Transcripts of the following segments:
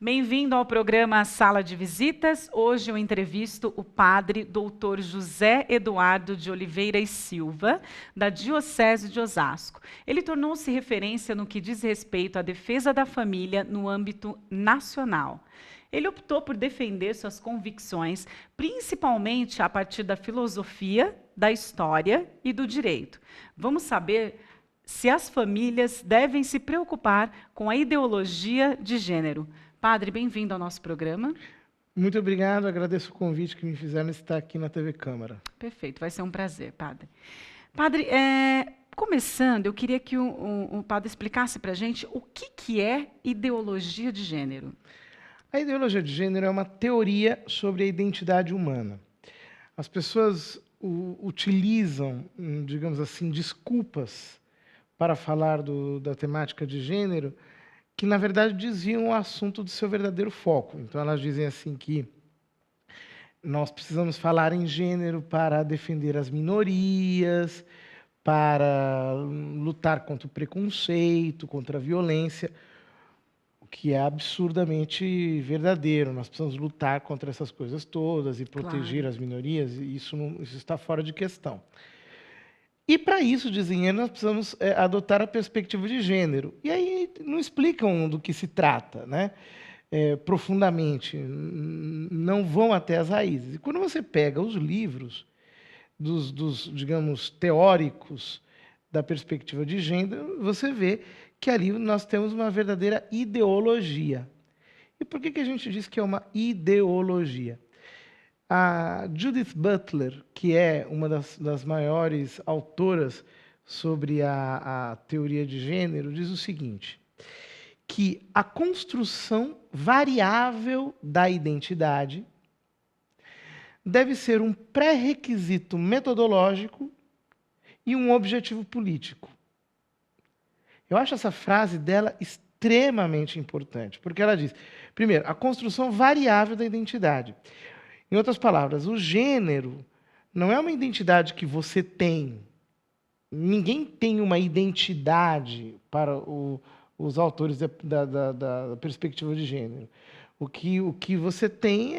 Bem-vindo ao programa Sala de Visitas. Hoje eu entrevisto o padre Dr. José Eduardo de Oliveira e Silva, da Diocese de Osasco. Ele tornou-se referência no que diz respeito à defesa da família no âmbito nacional. Ele optou por defender suas convicções, principalmente a partir da filosofia, da história e do direito. Vamos saber se as famílias devem se preocupar com a ideologia de gênero. Padre, bem-vindo ao nosso programa. Muito obrigado, agradeço o convite que me fizeram estar aqui na TV Câmara. Perfeito, vai ser um prazer, Padre. Padre, começando, eu queria que o Padre explicasse para a gente o que é ideologia de gênero. A ideologia de gênero é uma teoria sobre a identidade humana. As pessoas utilizam, digamos assim, desculpas para falar da temática de gênero, que, na verdade, desviam o assunto do seu verdadeiro foco. Então, elas dizem assim que nós precisamos falar em gênero para defender as minorias, para lutar contra o preconceito, contra a violência, o que é absurdamente verdadeiro. Nós precisamos lutar contra essas coisas todas e proteger as minorias, e isso está fora de questão. E, para isso, dizem eles, nós precisamos adotar a perspectiva de gênero. E aí não explicam do que se trata, né? Profundamente, não vão até as raízes. E quando você pega os livros digamos, teóricos da perspectiva de gênero, você vê que ali nós temos uma verdadeira ideologia. E por que a gente diz que é uma ideologia? A Judith Butler, que é uma das maiores autoras sobre a teoria de gênero, diz o seguinte, que a construção variável da identidade deve ser um pré-requisito metodológico e um objetivo político. Eu acho essa frase dela extremamente importante, porque ela diz, primeiro, a construção variável da identidade. Em outras palavras, o gênero não é uma identidade que você tem. Ninguém tem uma identidade para os autores da perspectiva de gênero. O que você tem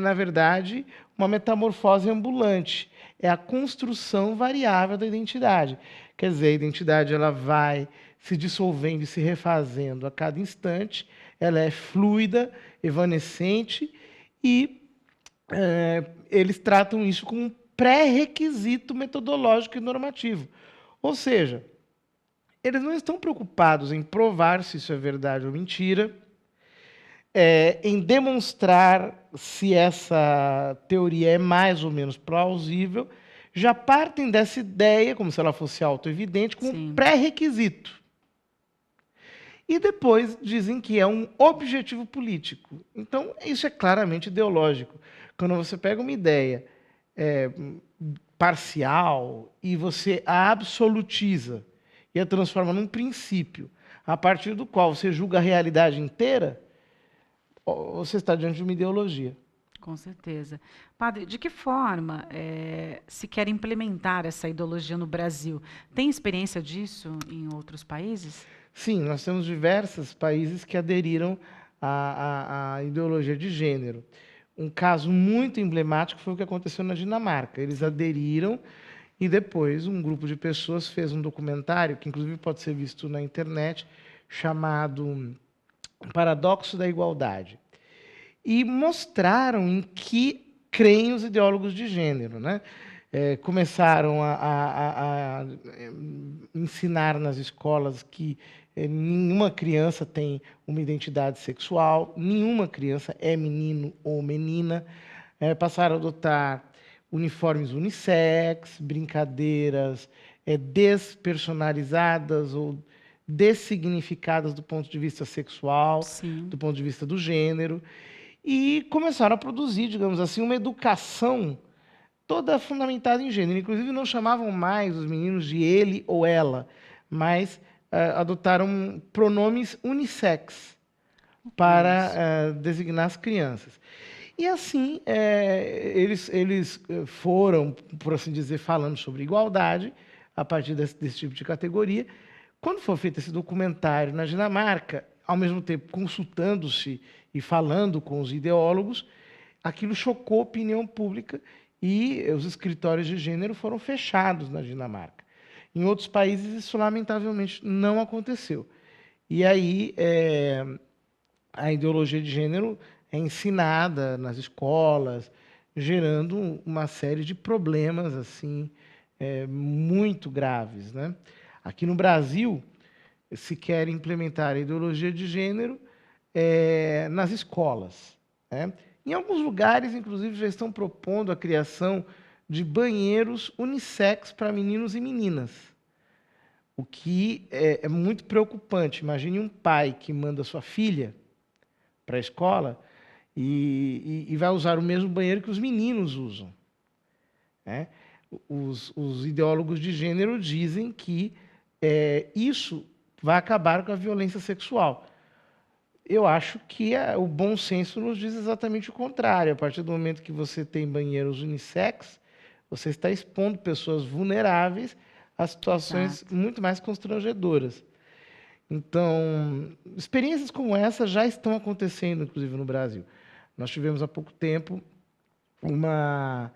na verdade, uma metamorfose ambulante. É a construção variável da identidade. Quer dizer, a identidade ela vai se dissolvendo e se refazendo a cada instante. Ela é fluida, evanescente e eles tratam isso como um pré-requisito metodológico e normativo. Ou seja, eles não estão preocupados em provar se isso é verdade ou mentira, em demonstrar se essa teoria é mais ou menos plausível, já partem dessa ideia, como se ela fosse autoevidente, como pré-requisito. E depois dizem que é um objetivo político. Então, isso é claramente ideológico. Quando você pega uma ideia parcial e você a absolutiza e a transforma num princípio, a partir do qual você julga a realidade inteira, você está diante de uma ideologia. Com certeza. Padre, de que forma se quer implementar essa ideologia no Brasil? Tem experiência disso em outros países? Sim, nós temos diversos países que aderiram à ideologia de gênero. Um caso muito emblemático foi o que aconteceu na Dinamarca. Eles aderiram e depois um grupo de pessoas fez um documentário, que inclusive pode ser visto na internet, chamado Paradoxo da Igualdade. E mostraram em que creem os ideólogos de gênero, né? Começaram a ensinar nas escolas que nenhuma criança tem uma identidade sexual, nenhuma criança é menino ou menina. Passaram a adotar uniformes unissex, brincadeiras despersonalizadas ou dessignificadas do ponto de vista sexual, do ponto de vista do gênero, e começaram a produzir, digamos assim, uma educação toda fundamentada em gênero. Inclusive, não chamavam mais os meninos de ele ou ela, mas adotaram pronomes unissex para designar as crianças. E assim, eles foram, por assim dizer, falando sobre igualdade, a partir desse tipo de categoria. Quando foi feito esse documentário na Dinamarca, ao mesmo tempo consultando-se e falando com os ideólogos, aquilo chocou a opinião pública e os escritórios de gênero foram fechados na Dinamarca. Em outros países, isso lamentavelmente não aconteceu. E aí, a ideologia de gênero é ensinada nas escolas, gerando uma série de problemas assim muito graves, né? Aqui no Brasil, se quer implementar a ideologia de gênero nas escolas, né? Em alguns lugares, inclusive, já estão propondo a criação de banheiros unissex para meninos e meninas, o que é muito preocupante. Imagine um pai que manda sua filha para a escola e vai usar o mesmo banheiro que os meninos usam, né? Os ideólogos de gênero dizem que isso vai acabar com a violência sexual. Eu acho que o bom senso nos diz exatamente o contrário. A partir do momento que você tem banheiros unissex, você está expondo pessoas vulneráveis a situações muito mais constrangedoras. Então, experiências como essa já estão acontecendo, inclusive, no Brasil. Nós tivemos há pouco tempo uma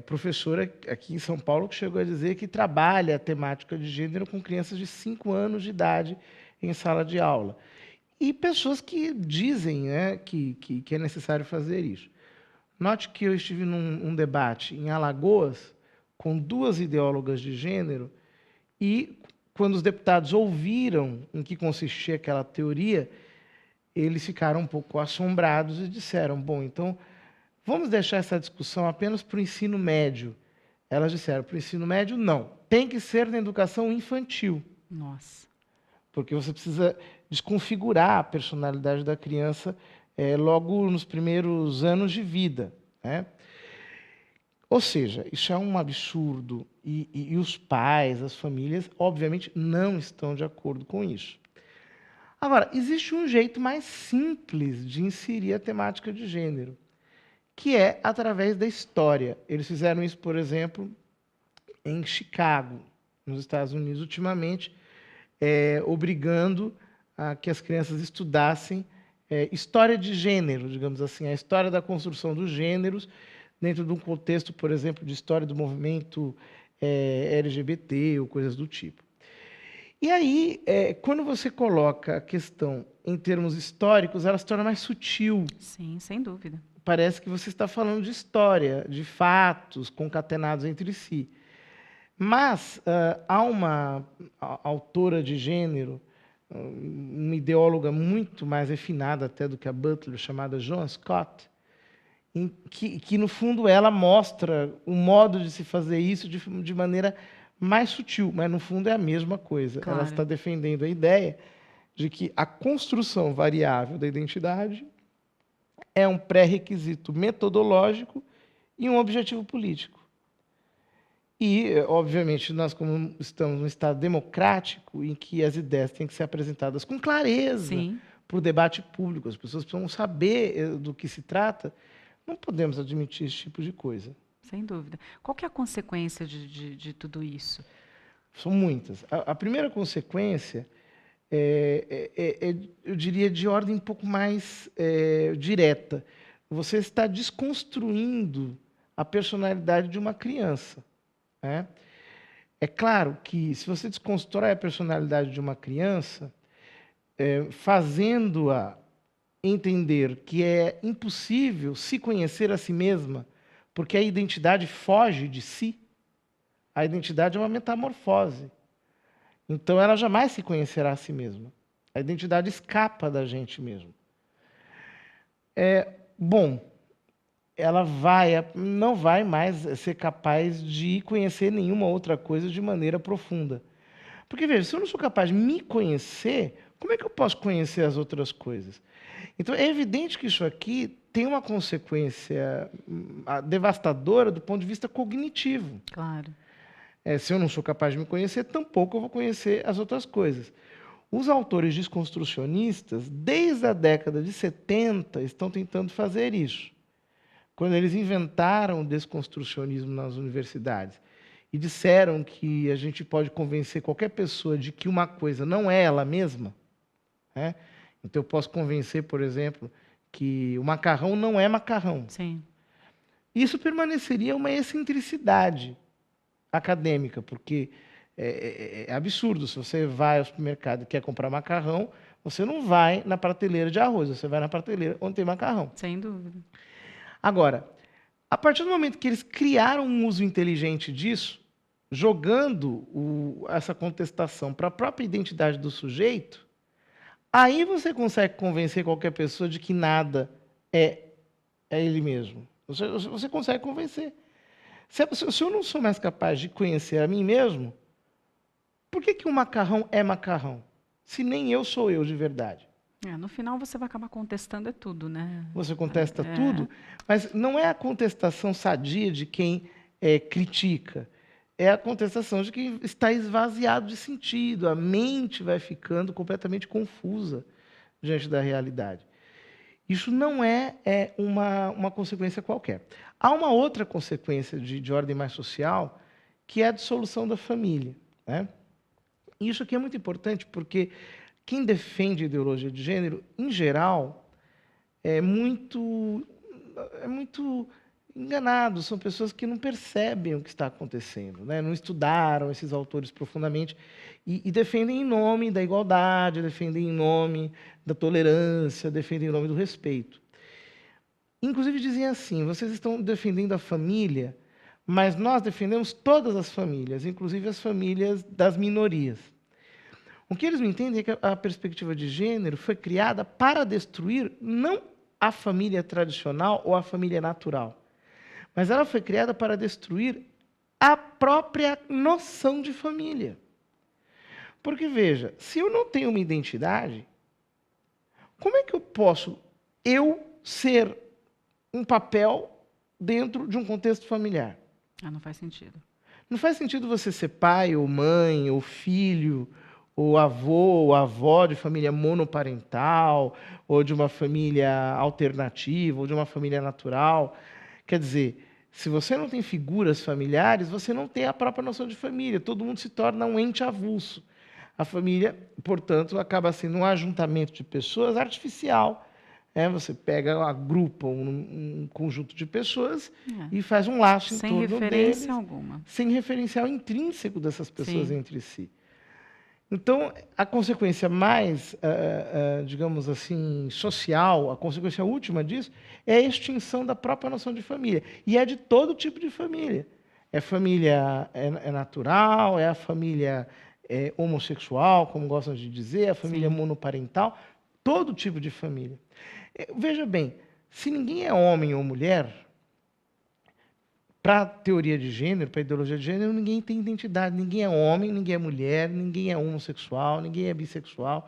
professora aqui em São Paulo que chegou a dizer que trabalha a temática de gênero com crianças de 5 anos de idade em sala de aula. E pessoas que dizem, né, que é necessário fazer isso. Note que eu estive num debate em Alagoas com 2 ideólogas de gênero e, quando os deputados ouviram em que consistia aquela teoria, eles ficaram um pouco assombrados e disseram, bom, então, vamos deixar essa discussão apenas para o ensino médio. Elas disseram, para o ensino médio, não. Tem que ser na educação infantil. Nossa. Porque você precisa desconfigurar a personalidade da criança logo nos primeiros anos de vida, né? Ou seja, isso é um absurdo e os pais, as famílias, obviamente, não estão de acordo com isso. Agora, existe um jeito mais simples de inserir a temática de gênero, que é através da história. Eles fizeram isso, por exemplo, em Chicago, nos Estados Unidos, ultimamente, obrigando a que as crianças estudassem história de gênero, digamos assim, a história da construção dos gêneros, dentro de um contexto, por exemplo, de história do movimento LGBT ou coisas do tipo. E aí, quando você coloca a questão em termos históricos, ela se torna mais sutil. Sim, sem dúvida. Parece que você está falando de história, de fatos concatenados entre si. Mas há uma autora de gênero, uma ideóloga muito mais refinada até do que a Butler, chamada Joan Scott, que no fundo ela mostra o modo de se fazer isso de maneira mais sutil, mas no fundo é a mesma coisa. Claro. Ela está defendendo a ideia de que a construção variável da identidade é um pré-requisito metodológico e um objetivo político. E, obviamente, nós, como estamos num Estado democrático, em que as ideias têm que ser apresentadas com clareza para o debate público, as pessoas precisam saber do que se trata, não podemos admitir esse tipo de coisa. Sem dúvida. Qual que é a consequência de tudo isso? São muitas. A primeira consequência eu diria, de ordem um pouco mais direta. Você está desconstruindo a personalidade de uma criança, né? É claro que, se você desconstrói a personalidade de uma criança, fazendo-a entender que é impossível se conhecer a si mesma, porque a identidade foge de si, a identidade é uma metamorfose. Então, ela jamais se conhecerá a si mesma. A identidade escapa da gente mesmo. Bom, ela não vai mais ser capaz de conhecer nenhuma outra coisa de maneira profunda. Porque, veja, se eu não sou capaz de me conhecer, como é que eu posso conhecer as outras coisas? Então, é evidente que isso aqui tem uma consequência devastadora do ponto de vista cognitivo. Claro. Se eu não sou capaz de me conhecer, tampouco eu vou conhecer as outras coisas. Os autores desconstrucionistas, desde a década de 70, estão tentando fazer isso. Quando eles inventaram o desconstrucionismo nas universidades e disseram que a gente pode convencer qualquer pessoa de que uma coisa não é ela mesma, né? Então eu posso convencer, por exemplo, que o macarrão não é macarrão. Sim. Isso permaneceria uma excentricidade acadêmica, porque é absurdo. Se você vai ao supermercado e quer comprar macarrão, você não vai na prateleira de arroz, você vai na prateleira onde tem macarrão. Sem dúvida. Agora, a partir do momento que eles criaram um uso inteligente disso, jogando essa contestação para a própria identidade do sujeito, aí você consegue convencer qualquer pessoa de que nada é ele mesmo. Você consegue convencer. Se eu não sou mais capaz de conhecer a mim mesmo, por que o macarrão é macarrão? Se nem eu sou eu de verdade. No final você vai acabar contestando tudo, né? Você contesta tudo, mas não é a contestação sadia de quem critica. É a contestação de quem está esvaziado de sentido. A mente vai ficando completamente confusa diante da realidade. Isso não é uma consequência qualquer. Há uma outra consequência de ordem mais social, que é a dissolução da família, né? E isso aqui é muito importante, porque quem defende a ideologia de gênero, em geral, é muito enganado. São pessoas que não percebem o que está acontecendo, né? Não estudaram esses autores profundamente e defendem em nome da igualdade, defendem em nome da tolerância, defendem em nome do respeito. Inclusive dizem assim: vocês estão defendendo a família, mas nós defendemos todas as famílias, inclusive as famílias das minorias. O que eles não entendem é que a perspectiva de gênero foi criada para destruir não a família tradicional ou a família natural, mas ela foi criada para destruir a própria noção de família. Porque, veja, se eu não tenho uma identidade, como é que eu posso ser um papel dentro de um contexto familiar? Não faz sentido. Não faz sentido você ser pai, ou mãe, ou filho, ou avô, ou avó de família monoparental, ou de uma família alternativa, ou de uma família natural. Quer dizer, se você não tem figuras familiares, você não tem a própria noção de família. Todo mundo se torna um ente avulso. A família, portanto, acaba sendo um ajuntamento de pessoas artificial. Você pega, agrupa um conjunto de pessoas e faz um laço em torno deles. Sem referência alguma. Sem referencial intrínseco dessas pessoas Sim. entre si. Então, a consequência mais, digamos assim, social, a consequência última disso, é a extinção da própria noção de família. E é de todo tipo de família. É família natural, é a família homossexual, como gostam de dizer, é a família Sim. monoparental, todo tipo de família. Veja bem, se ninguém é homem ou mulher, para a teoria de gênero, para a ideologia de gênero, ninguém tem identidade. Ninguém é homem, ninguém é mulher, ninguém é homossexual, ninguém é bissexual.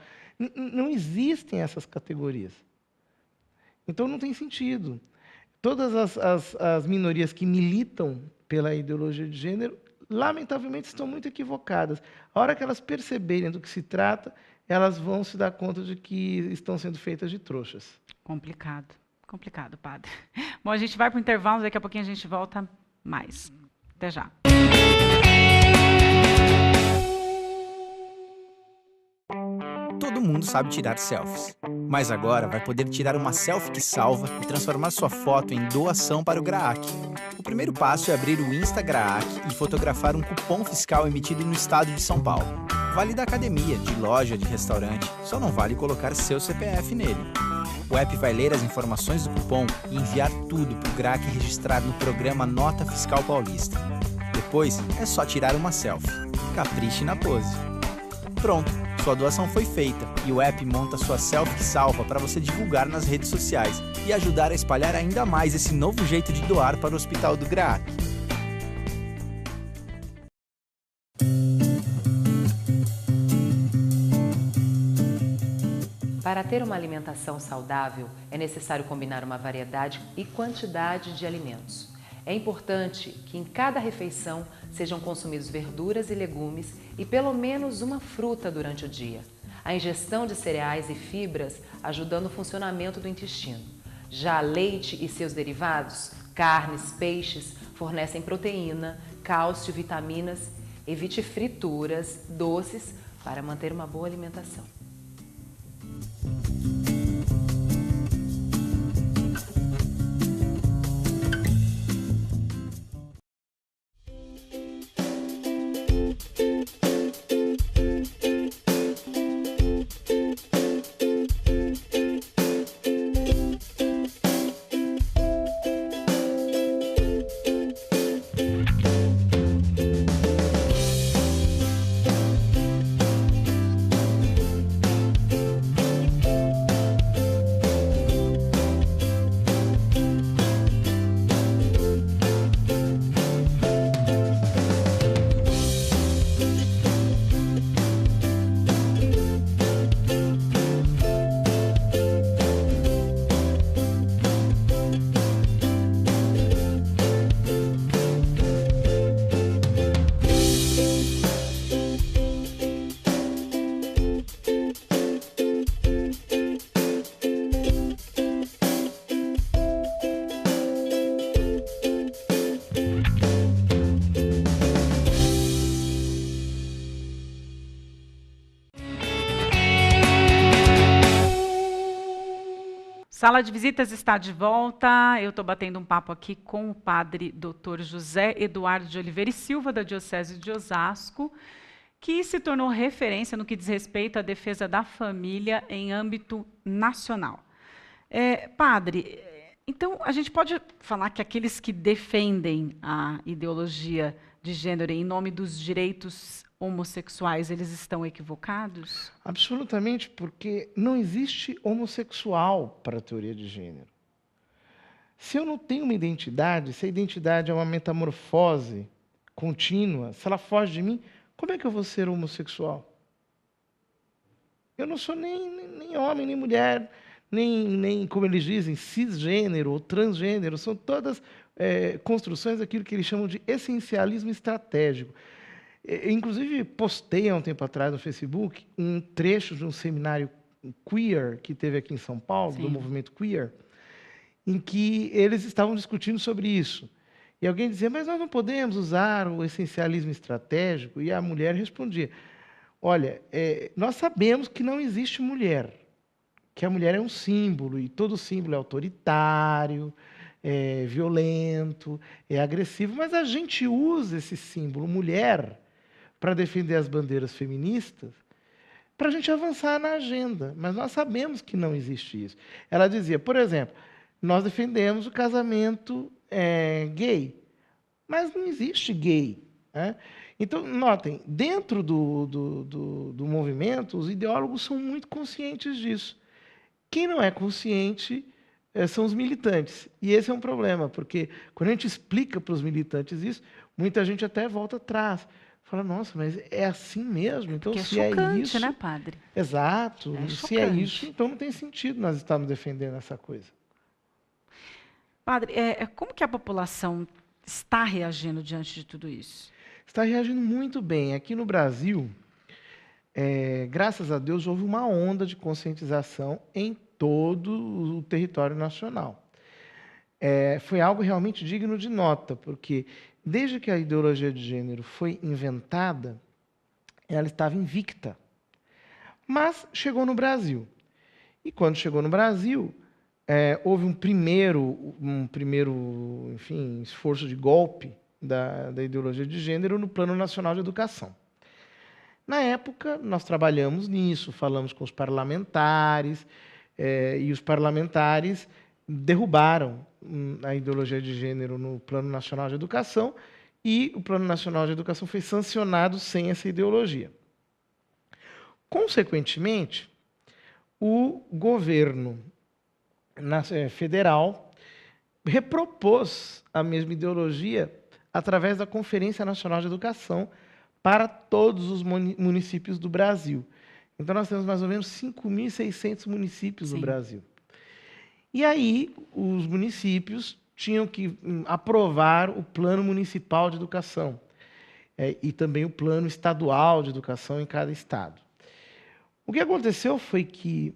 Não existem essas categorias. Então, não tem sentido. Todas as minorias que militam pela ideologia de gênero, lamentavelmente, estão muito equivocadas. A hora que elas perceberem do que se trata, elas vão se dar conta de que estão sendo feitas de trouxas. Complicado. Complicado, padre. Bom, a gente vai para o intervalo, daqui a pouquinho a gente volta mais. Até já. Todo mundo sabe tirar selfies, mas agora vai poder tirar uma selfie que salva e transformar sua foto em doação para o GRAAC. O primeiro passo é abrir o Insta GRAAC e fotografar um cupom fiscal emitido no estado de São Paulo. Vale da academia, de loja, de restaurante, só não vale colocar seu CPF nele. O app vai ler as informações do cupom e enviar tudo para o GRAAC registrar no programa Nota Fiscal Paulista. Depois, é só tirar uma selfie. Capriche na pose. Pronto, sua doação foi feita e o app monta sua selfie que salva para você divulgar nas redes sociais e ajudar a espalhar ainda mais esse novo jeito de doar para o Hospital do GRAAC. Para ter uma alimentação saudável, é necessário combinar uma variedade e quantidade de alimentos. É importante que em cada refeição sejam consumidos verduras e legumes e pelo menos uma fruta durante o dia. A ingestão de cereais e fibras ajuda no funcionamento do intestino. Já leite e seus derivados, carnes, peixes, fornecem proteína, cálcio, vitaminas. Evite frituras, doces para manter uma boa alimentação. Sala de visitas está de volta. Eu estou batendo um papo aqui com o padre Dr. José Eduardo de Oliveira e Silva, da Diocese de Osasco, que se tornou referência no que diz respeito à defesa da família em âmbito nacional. Padre, então a gente pode falar que aqueles que defendem a ideologia de gênero em nome dos direitos homossexuais, eles estão equivocados? Absolutamente, porque não existe homossexual para a teoria de gênero. Se eu não tenho uma identidade, se a identidade é uma metamorfose contínua, se ela foge de mim, como é que eu vou ser homossexual? Eu não sou nem homem, nem mulher, nem, como eles dizem, cisgênero ou transgênero. São todas construções daquilo que eles chamam de essencialismo estratégico. Inclusive, postei há um tempo atrás no Facebook um trecho de um seminário queer que teve aqui em São Paulo, do movimento queer, em que eles estavam discutindo sobre isso. E alguém dizia, mas nós não podemos usar o essencialismo estratégico? E a mulher respondia, olha, nós sabemos que não existe mulher, que a mulher é um símbolo, e todo símbolo é autoritário, é violento, é agressivo, mas a gente usa esse símbolo mulher para defender as bandeiras feministas, para a gente avançar na agenda. Mas nós sabemos que não existe isso. Ela dizia, por exemplo, nós defendemos o casamento gay, mas não existe gay, né? Então, notem, dentro do movimento, os ideólogos são muito conscientes disso. Quem não é consciente são os militantes. E esse é um problema, porque quando a gente explica para os militantes isso, muita gente até volta atrás. Fala, nossa, mas é assim mesmo? Então, porque se é chocante, isso, né, padre? Exato. É se é isso, então não tem sentido nós estarmos defendendo essa coisa. Padre, como que a população está reagindo diante de tudo isso? Está reagindo muito bem. Aqui no Brasil, graças a Deus, houve uma onda de conscientização em todo o território nacional. Foi algo realmente digno de nota, porque desde que a ideologia de gênero foi inventada, ela estava invicta. Mas chegou no Brasil. E quando chegou no Brasil, houve um primeiro enfim, esforço de golpe da ideologia de gênero no Plano Nacional de Educação. Na época, nós trabalhamos nisso, falamos com os parlamentares, e os parlamentares derrubaram a ideologia de gênero no Plano Nacional de Educação, e o Plano Nacional de Educação foi sancionado sem essa ideologia. Consequentemente, o governo federal repropôs a mesma ideologia através da Conferência Nacional de Educação para todos os municípios do Brasil. Então, nós temos mais ou menos 5.600 municípios no Brasil. E aí, os municípios tinham que aprovar o Plano Municipal de Educação e também o Plano Estadual de Educação em cada estado. O que aconteceu foi que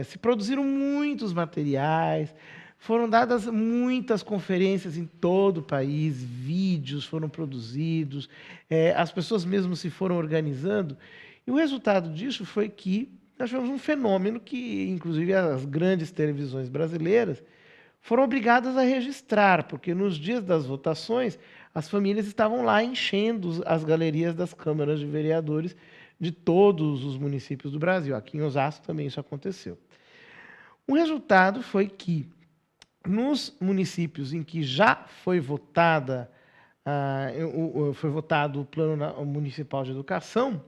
se produziram muitos materiais, foram dadas muitas conferências em todo o país, vídeos foram produzidos, as pessoas mesmo se foram organizando, e o resultado disso foi que nós tivemos um fenômeno que, inclusive, as grandes televisões brasileiras foram obrigadas a registrar, porque nos dias das votações, as famílias estavam lá enchendo as galerias das câmaras de vereadores de todos os municípios do Brasil. Aqui em Osasco também isso aconteceu. O resultado foi que, nos municípios em que já foi votado o Plano Municipal de Educação,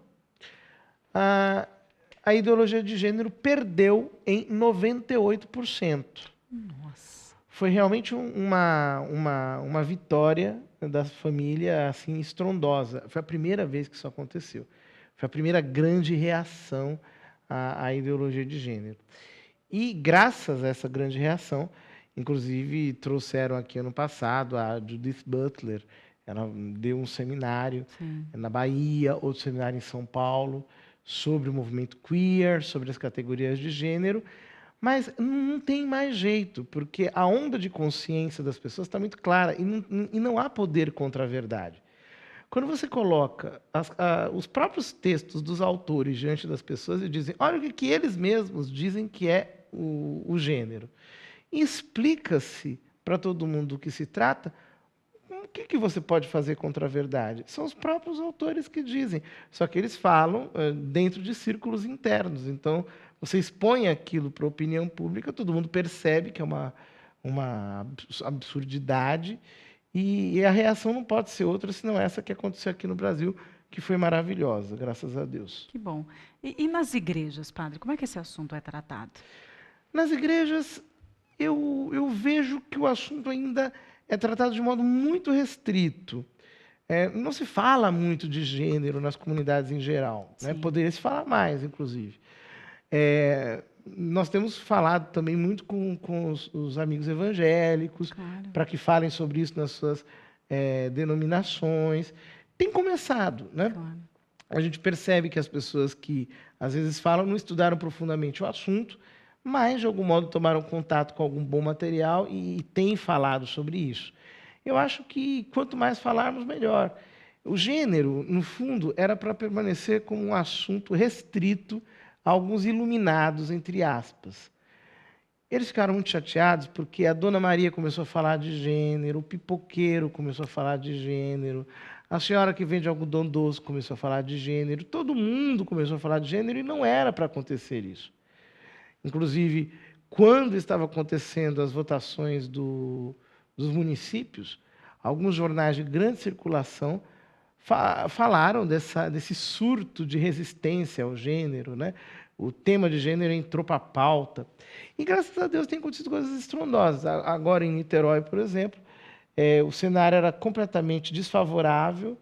a ideologia de gênero perdeu em 98%. Nossa. Foi realmente uma vitória da família assim, estrondosa. Foi a primeira vez que isso aconteceu. Foi a primeira grande reação à ideologia de gênero. E, graças a essa grande reação, inclusive trouxeram aqui ano passado a Judith Butler. Ela deu um seminário na Bahia, outro seminário em São Paulo, sobre o movimento queer, sobre as categorias de gênero, mas não tem mais jeito, porque a onda de consciência das pessoas está muito clara e não há poder contra a verdade. Quando você coloca os próprios textos dos autores diante das pessoas e dizem, olha o que eles mesmos dizem que é o gênero. e explica-se para todo mundo do que se trata. O que você pode fazer contra a verdade? São os próprios autores que dizem, só que eles falam dentro de círculos internos. Então, você expõe aquilo para a opinião pública, todo mundo percebe que é uma absurdidade, e a reação não pode ser outra senão essa que aconteceu aqui no Brasil, que foi maravilhosa, graças a Deus. Que bom. E nas igrejas, padre, como é que esse assunto é tratado? Nas igrejas, eu vejo que o assunto ainda é tratado de modo muito restrito. Não se fala muito de gênero nas comunidades em geral, né? Poderia se falar mais, inclusive. Nós temos falado também muito com os amigos evangélicos, Claro. para que falem sobre isso nas suas denominações. Tem começado, né? Claro. A gente percebe que as pessoas que às vezes falam não estudaram profundamente o assunto, mas de algum modo tomaram contato com algum bom material e têm falado sobre isso. Eu acho que quanto mais falarmos, melhor. O gênero, no fundo, era para permanecer como um assunto restrito a alguns iluminados, entre aspas. Eles ficaram muito chateados porque a Dona Maria começou a falar de gênero, o pipoqueiro começou a falar de gênero, a senhora que vende algodão doce começou a falar de gênero, todo mundo começou a falar de gênero e não era para acontecer isso. Inclusive, quando estava acontecendo as votações dos municípios, alguns jornais de grande circulação falaram desse surto de resistência ao gênero, né? O tema de gênero entrou para a pauta. E, graças a Deus, tem acontecido coisas estrondosas. Agora, em Niterói, por exemplo, o cenário era completamente desfavorável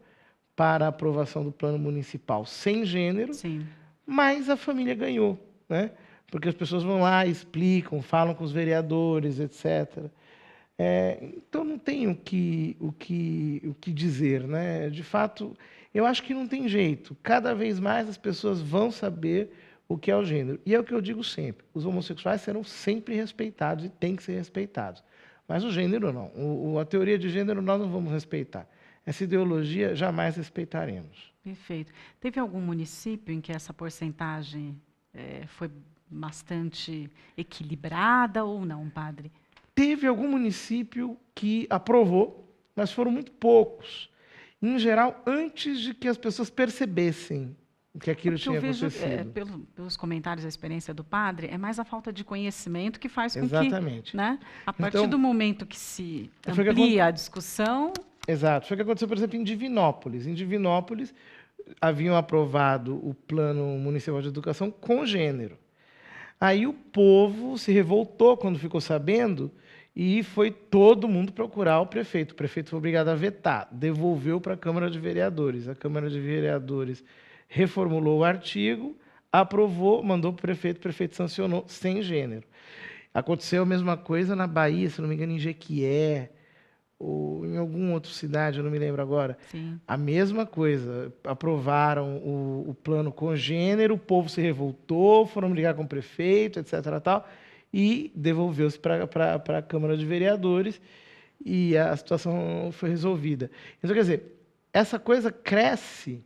para a aprovação do plano municipal sem gênero, Sim. mas a família ganhou, né? Porque as pessoas vão lá, explicam, falam com os vereadores, etc. Então, não tem o que dizer, né? De fato, eu acho que não tem jeito. Cada vez mais as pessoas vão saber o que é o gênero. E é o que eu digo sempre, os homossexuais serão sempre respeitados e têm que ser respeitados. Mas o gênero não. A teoria de gênero nós não vamos respeitar. Essa ideologia jamais respeitaremos. Perfeito. Teve algum município em que essa porcentagem foi bastante equilibrada ou não, padre? Teve algum município que aprovou, mas foram muito poucos. Em geral, antes de que as pessoas percebessem que aquilo tinha acontecido. Pelos comentários da experiência do padre, é mais a falta de conhecimento que faz com Exatamente. que, né, a partir Então, do momento que se foi que amplia a discussão... Exato. Foi o que aconteceu, por exemplo, em Divinópolis. Em Divinópolis, haviam aprovado o Plano Municipal de Educação com gênero. Aí o povo se revoltou quando ficou sabendo e foi todo mundo procurar o prefeito. O prefeito foi obrigado a vetar, devolveu para a Câmara de Vereadores. A Câmara de Vereadores reformulou o artigo, aprovou, mandou para o prefeito sancionou, sem gênero. Aconteceu a mesma coisa na Bahia, se não me engano, em Jequié, ou em alguma outra cidade, eu não me lembro agora. Sim. A mesma coisa, aprovaram o plano com gênero, o povo se revoltou, foram brigar com o prefeito, etc. Tal, e devolveu-se para a Câmara de Vereadores e a situação foi resolvida. Então, quer dizer, essa coisa cresce,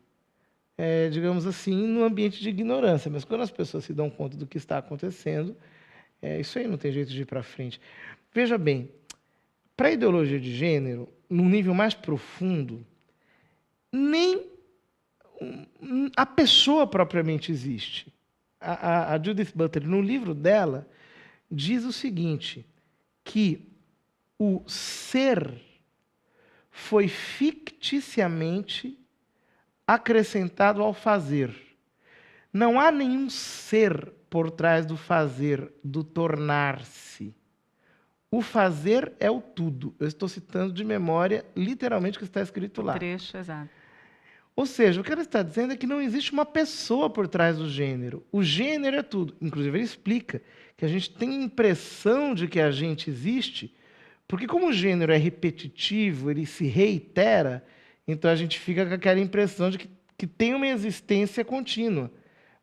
digamos assim, no ambiente de ignorância, mas quando as pessoas se dão conta do que está acontecendo, isso aí não tem jeito de ir para frente. Veja bem, para a ideologia de gênero, num nível mais profundo, nem a pessoa propriamente existe. A Judith Butler, no livro dela, diz o seguinte, que o ser foi ficticiamente acrescentado ao fazer. Não há nenhum ser por trás do fazer, do tornar-se. O fazer é o tudo. Eu estou citando de memória, literalmente, o que está escrito lá. Trecho, exato. Ou seja, o que ela está dizendo é que não existe uma pessoa por trás do gênero. O gênero é tudo. Inclusive, ele explica que a gente tem a impressão de que a gente existe, porque como o gênero é repetitivo, ele se reitera, então a gente fica com aquela impressão de que tem uma existência contínua.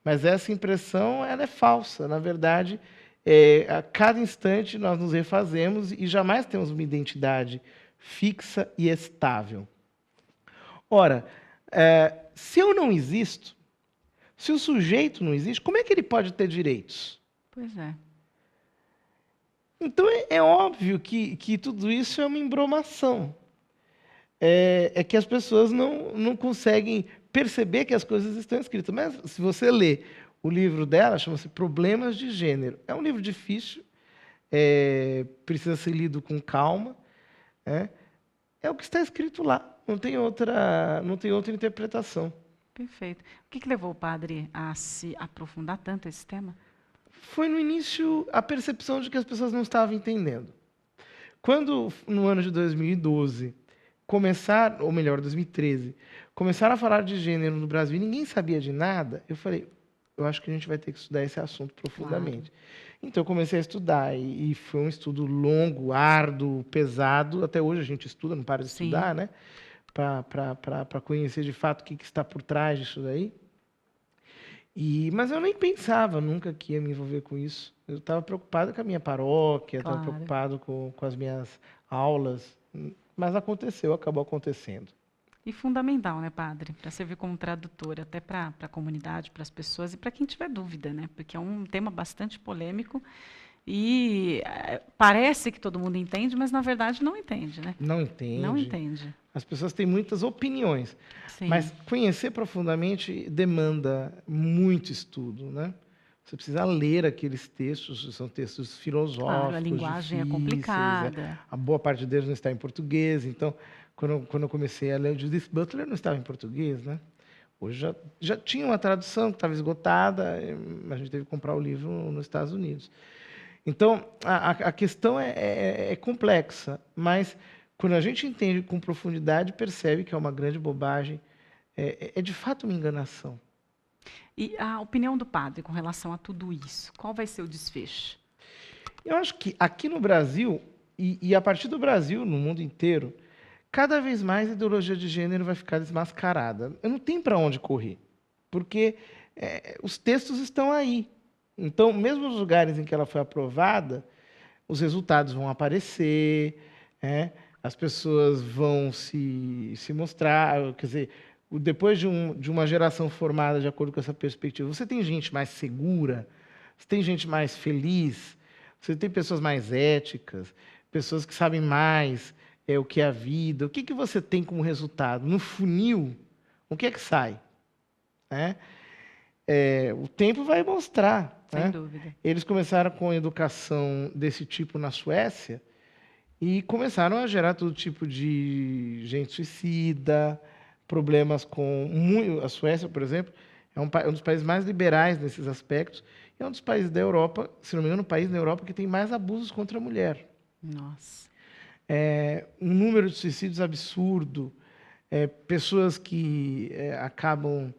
Mas essa impressão ela é falsa. Na verdade, a cada instante nós nos refazemos e jamais temos uma identidade fixa e estável. Ora, se eu não existo, se o sujeito não existe, como é que ele pode ter direitos? Pois é. Então, é óbvio que tudo isso é uma embromação. É que as pessoas não conseguem perceber que as coisas estão escritas. Mas, se você ler o livro dela, chama-se Problemas de Gênero. É um livro difícil, precisa ser lido com calma. É o que está escrito lá, não tem outra interpretação. Perfeito. O que levou o padre a se aprofundar tanto esse tema? Foi no início a percepção de que as pessoas não estavam entendendo. Quando, no ano de 2012, ou melhor, 2013, começaram a falar de gênero no Brasil e ninguém sabia de nada, eu falei, eu acho que a gente vai ter que estudar esse assunto profundamente. Claro. Então, eu comecei a estudar, e foi um estudo longo, árduo, pesado. Até hoje a gente estuda, não para de estudar, né? Para conhecer de fato o que está por trás disso daí. Mas eu nem pensava nunca que ia me envolver com isso. Eu estava preocupado com a minha paróquia, estava preocupado com as minhas aulas. Mas aconteceu, acabou acontecendo. E fundamental, né, padre? Para servir como tradutor, até para a comunidade, para as pessoas e para quem tiver dúvida, né? Porque é um tema bastante polêmico e parece que todo mundo entende, mas na verdade não entende, né? Não entende. Não entende. As pessoas têm muitas opiniões, Sim. Mas conhecer profundamente demanda muito estudo, né? Você precisa ler aqueles textos, são textos filosóficos, claro, a linguagem é complicada. A boa parte deles não está em português, então, quando eu comecei a ler o Judith Butler, não estava em português, né? Hoje já tinha uma tradução que estava esgotada, a gente teve que comprar o livro nos Estados Unidos. Então, a questão é complexa, mas quando a gente entende com profundidade, percebe que é uma grande bobagem, é de fato uma enganação. E a opinião do padre com relação a tudo isso, qual vai ser o desfecho? Eu acho que aqui no Brasil, e a partir do Brasil, no mundo inteiro, cada vez mais a ideologia de gênero vai ficar desmascarada. Não tem para onde correr, porque os textos estão aí. Então, mesmo nos lugares em que ela foi aprovada, os resultados vão aparecer, as pessoas vão se mostrar, quer dizer, depois de uma geração formada de acordo com essa perspectiva, você tem gente mais segura, você tem gente mais feliz, você tem pessoas mais éticas, pessoas que sabem mais o que é a vida. O que você tem como resultado? No funil, o que é que sai? O tempo vai mostrar. Sem dúvida. Eles começaram com educação desse tipo na Suécia e começaram a gerar todo tipo de gente suicida, problemas com... A Suécia, por exemplo, é um dos países mais liberais nesses aspectos e é um dos países da Europa, se não me engano, o país na Europa que tem mais abusos contra a mulher. Nossa. Um número de suicídios absurdo, pessoas que acabam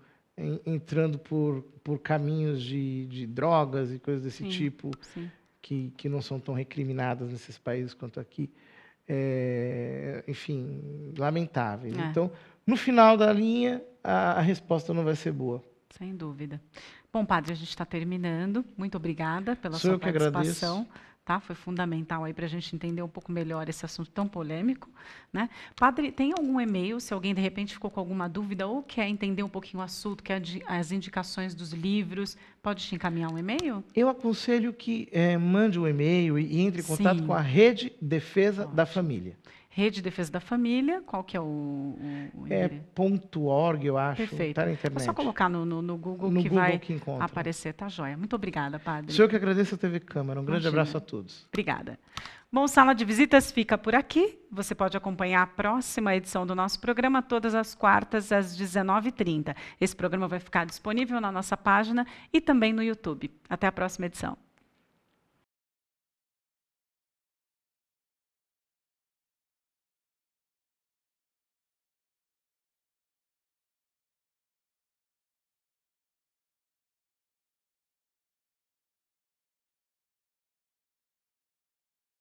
entrando por caminhos de drogas e coisas desse tipo, sim. Que não são tão recriminadas nesses países quanto aqui. Enfim, lamentáveis. Então, no final da linha, a resposta não vai ser boa. Sem dúvida. Bom, padre, a gente está terminando. Muito obrigada pela sua participação. Agradeço. Tá? Foi fundamental aí para a gente entender um pouco melhor esse assunto tão polêmico, né? Padre, tem algum e-mail, se alguém de repente ficou com alguma dúvida ou quer entender um pouquinho o assunto, quer as indicações dos livros, pode te encaminhar um e-mail? Eu aconselho que mande um e-mail e entre em contato com a Rede Defesa da Família. Rede Defesa da Família, qual que é o .org, eu acho. Perfeito. Tá na internet. É só colocar no Google que Google vai que aparecer, tá joia. Muito obrigada, padre. Sou eu que agradeço a TV Câmara. Um grande abraço a todos. Obrigada. Bom, Sala de Visitas fica por aqui. Você pode acompanhar a próxima edição do nosso programa todas as quartas às 19h30. Esse programa vai ficar disponível na nossa página e também no YouTube. Até a próxima edição.